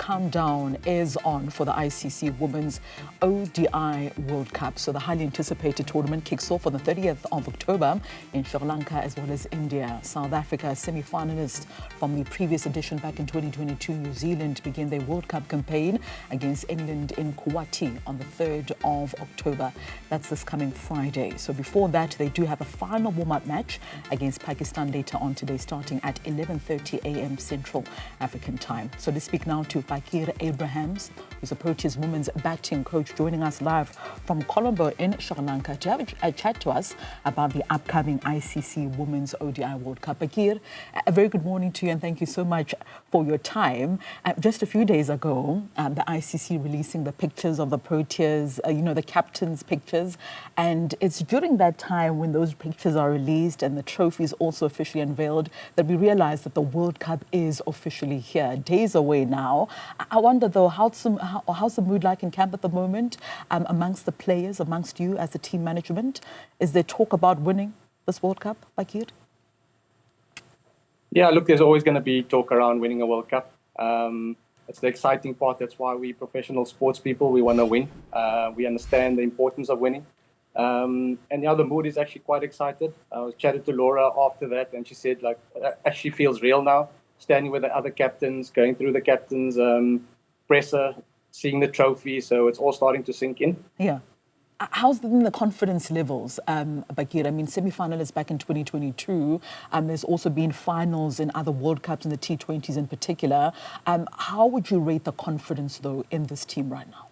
countdown is on for the ICC Women's ODI World Cup. So the highly anticipated tournament kicks off on the 30th of October in Sri Lanka as well as India. South Africa, semi-finalists from the previous edition back in 2022. New Zealand begin their World Cup campaign against England in Guwahati on the 3rd of October. That's this coming Friday. So before that, they do have a final warm-up match against Pakistan later on today, starting at 11:30 a.m. Central African time. So let's speak now to Baakier Abrahams, who's a Proteas Women's batting coach, joining us live from Colombo in Sri Lanka to have a chat to us about the upcoming ICC Women's ODI World Cup. Baakier, a very good morning to you and thank you so much for your time. Just a few days ago, the ICC releasing the pictures of the Proteas, the captain's pictures, and it's during that time when those pictures are released and the trophy is also officially unveiled that we realize that the World Cup is officially here, days away now. I wonder though, how's the mood like in camp at the moment, amongst the players, amongst you as the team management? Is there talk about winning this World Cup, Baakier? Yeah, look, there's always going to be talk around winning a World Cup. It's the exciting part. That's why we professional sports people, we want to win. We understand the importance of winning. And yeah, the mood is actually quite excited. I was chatting to Laura after that, and she said, like, it actually feels real now, standing with the other captains, going through the captains' presser, seeing the trophy. So it's all starting to sink in. Yeah. How's been the confidence levels, Baakier? I mean, semi-finalists back in 2022. There's also been finals in other World Cups, in the T20s in particular. How would you rate the confidence, though, in this team right now?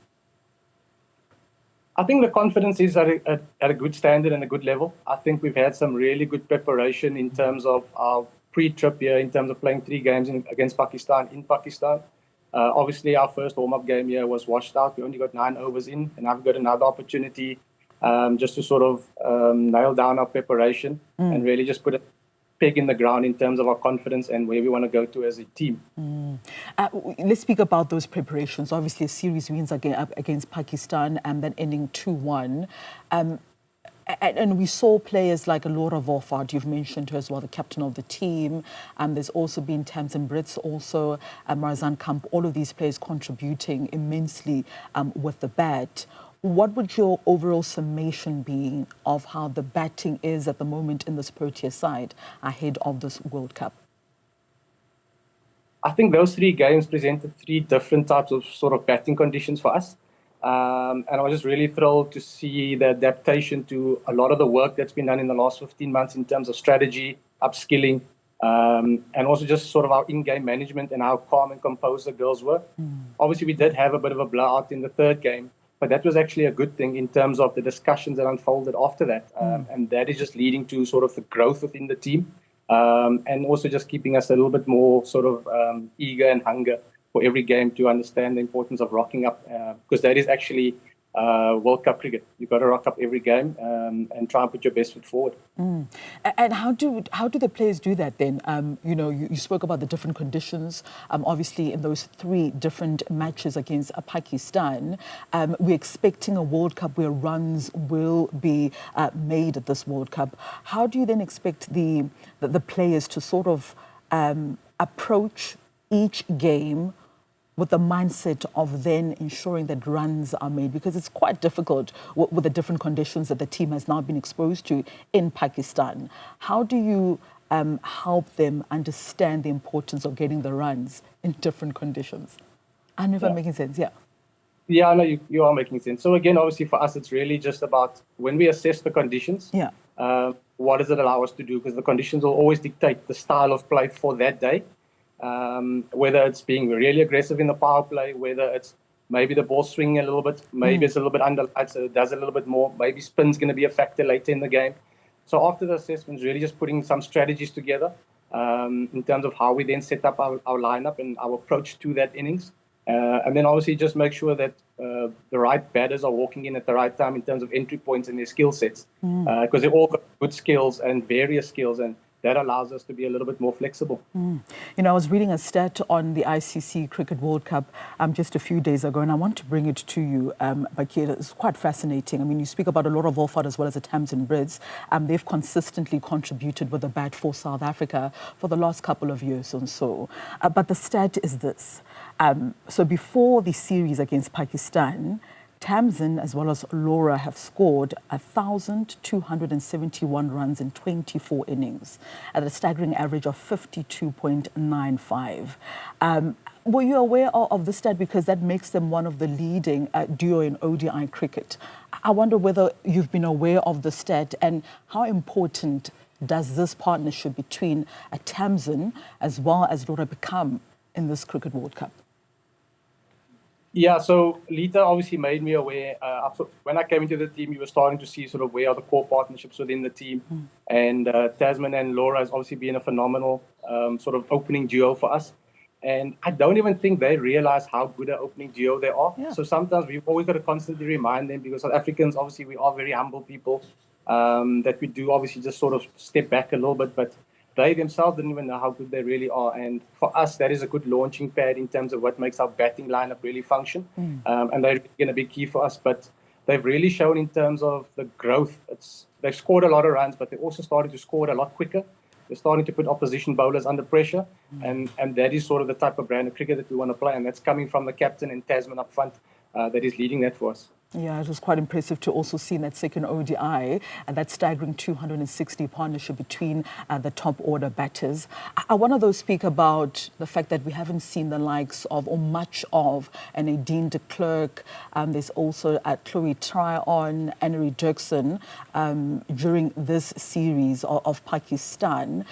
I think the confidence is at a good standard and a good level. I think we've had some really good preparation in terms of our pre-trip here, in terms of playing 3 games against Pakistan in Pakistan. Obviously, our first warm-up game here was washed out. We only got 9 overs in, and I've got another opportunity just to sort of nail down our preparation and really just put a peg in the ground in terms of our confidence and where we want to go to as a team. Let's speak about those preparations. Obviously, a series wins against Pakistan and then ending 2-1. And we saw players like Laura Voffard, you've mentioned her as well, the captain of the team. There's also been Tamsin Brits, also Marazan Kamp, all of these players contributing immensely with the bat. What would your overall summation be of how the batting is at the moment in this Proteas side ahead of this World Cup? I think those 3 games presented 3 different types of sort of batting conditions for us. And I was just really thrilled to see the adaptation to a lot of the work that's been done in the last 15 months in terms of strategy, upskilling, and also just sort of our in-game management and how calm and composed the girls were. Obviously, we did have a bit of a blowout in the 3rd game, but that was actually a good thing in terms of the discussions that unfolded after that. And that is just leading to sort of the growth within the team, and also just keeping us a little bit more sort of eager and hunger for every game to understand the importance of rocking up, because that is actually World Cup cricket. You've got to rock up every game and try and put your best foot forward. And how do the players do that then? You spoke about the different conditions. Obviously, in those 3 different matches against Pakistan, we're expecting a World Cup where runs will be made at this World Cup. How do you then expect the players to sort of approach each game with the mindset of then ensuring that runs are made? Because it's quite difficult with the different conditions that the team has now been exposed to in Pakistan. How do you help them understand the importance of getting the runs in different conditions? I don't know if I'm making sense, yeah. Yeah, no, you are making sense. So again, obviously for us, it's really just about when we assess the conditions, what does it allow us to do? Because the conditions will always dictate the style of play for that day. Whether it's being really aggressive in the power play, whether it's maybe the ball swinging a little bit, maybe it's a little bit under, so it does a little bit more, maybe spin's going to be a factor later in the game. So after the assessment, really just putting some strategies together in terms of how we then set up our lineup and our approach to that innings. And then obviously just make sure that the right batters are walking in at the right time in terms of entry points and their skill sets, because they all got good skills and various skills. And that allows us to be a little bit more flexible. You know, I was reading a stat on the ICC Cricket World Cup just a few days ago, and I want to bring it to you, Baakier. It's quite fascinating. I mean, you speak about a lot of Wolfhard as well as the Tamsin Brids. They've consistently contributed with the bat for South Africa for the last couple of years or so. But the stat is this. So before the series against Pakistan, Tamsin as well as Laura have scored 1,271 runs in 24 innings at a staggering average of 52.95. Were you aware of this stat? Because that makes them one of the leading duo in ODI cricket. I wonder whether you've been aware of the stat and how important does this partnership between Tamsin as well as Laura become in this Cricket World Cup? Yeah, so Lita obviously made me aware. When I came into the team, you were starting to see sort of where are the core partnerships within the team. And Tasman and Laura has obviously been a phenomenal sort of opening duo for us. And I don't even think they realize how good an opening duo they are. Yeah. So sometimes we've always got to constantly remind them, because South Africans, obviously, we are very humble people, that we do obviously just sort of step back a little bit. But they themselves didn't even know how good they really are. And for us, that is a good launching pad in terms of what makes our batting lineup really function. And they're going to be key for us. But they've really shown in terms of the growth. They've scored a lot of runs, but they also started to score a lot quicker. They're starting to put opposition bowlers under pressure. And that is sort of the type of brand of cricket that we want to play. And that's coming from the captain and Tasman up front that is leading that for us. Yeah, it was quite impressive to also see in that second ODI and that staggering 260 partnership between the top order batters. I want to though speak about the fact that we haven't seen the likes of or much of an Nadine de Klerk. There's also Chloe Tryon, Annery Dirksen during this series of Pakistan.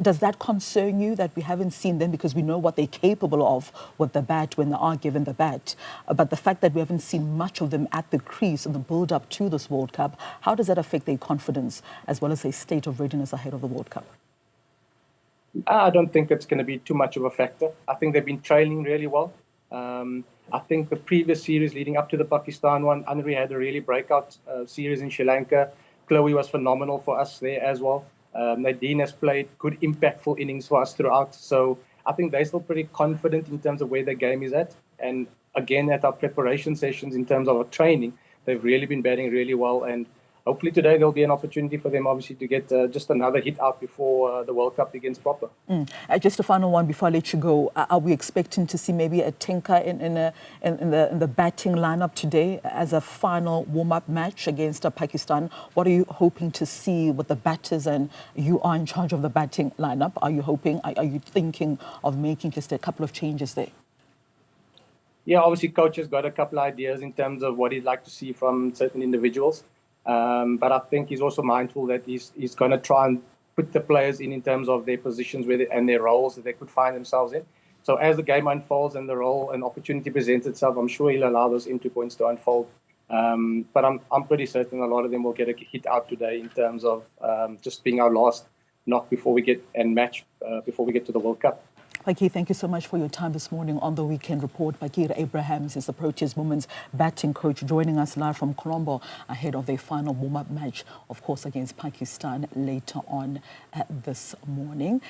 Does that concern you that we haven't seen them, because we know what they're capable of with the bat when they are given the bat, but the fact that we haven't seen much of them at the crease in the build-up to this World Cup, how does that affect their confidence as well as their state of readiness ahead of the World Cup? I don't think it's going to be too much of a factor. I think they've been training really well. I think the previous series leading up to the Pakistan one, Anri had a really breakout series in Sri Lanka. Chloe was phenomenal for us there as well. Nadine has played good, impactful innings for us throughout. So I think they're still pretty confident in terms of where their game is at. And again, at our preparation sessions in terms of our training, they've really been batting really well. And hopefully today there'll be an opportunity for them, obviously, to get just another hit out before the World Cup begins proper. Just a final one before I let you go. Are we expecting to see maybe a tinker in the batting lineup today as a final warm-up match against Pakistan? What are you hoping to see with the batters, and you are in charge of the batting lineup? Are you thinking of making just a couple of changes there? Yeah, obviously, coach has got a couple of ideas in terms of what he'd like to see from certain individuals. But I think he's also mindful that he's going to try and put the players in terms of their positions and their roles that they could find themselves in. So as the game unfolds and the role and opportunity presents itself, I'm sure he'll allow those entry points to unfold. But I'm pretty certain a lot of them will get a hit out today in terms of just being our last knock before we get before we get to the World Cup. Baakier, thank you so much for your time this morning on the Weekend Report. Baakier Abrahams is the Proteas Women's batting coach, joining us live from Colombo ahead of their final warm-up match, of course, against Pakistan later on this morning.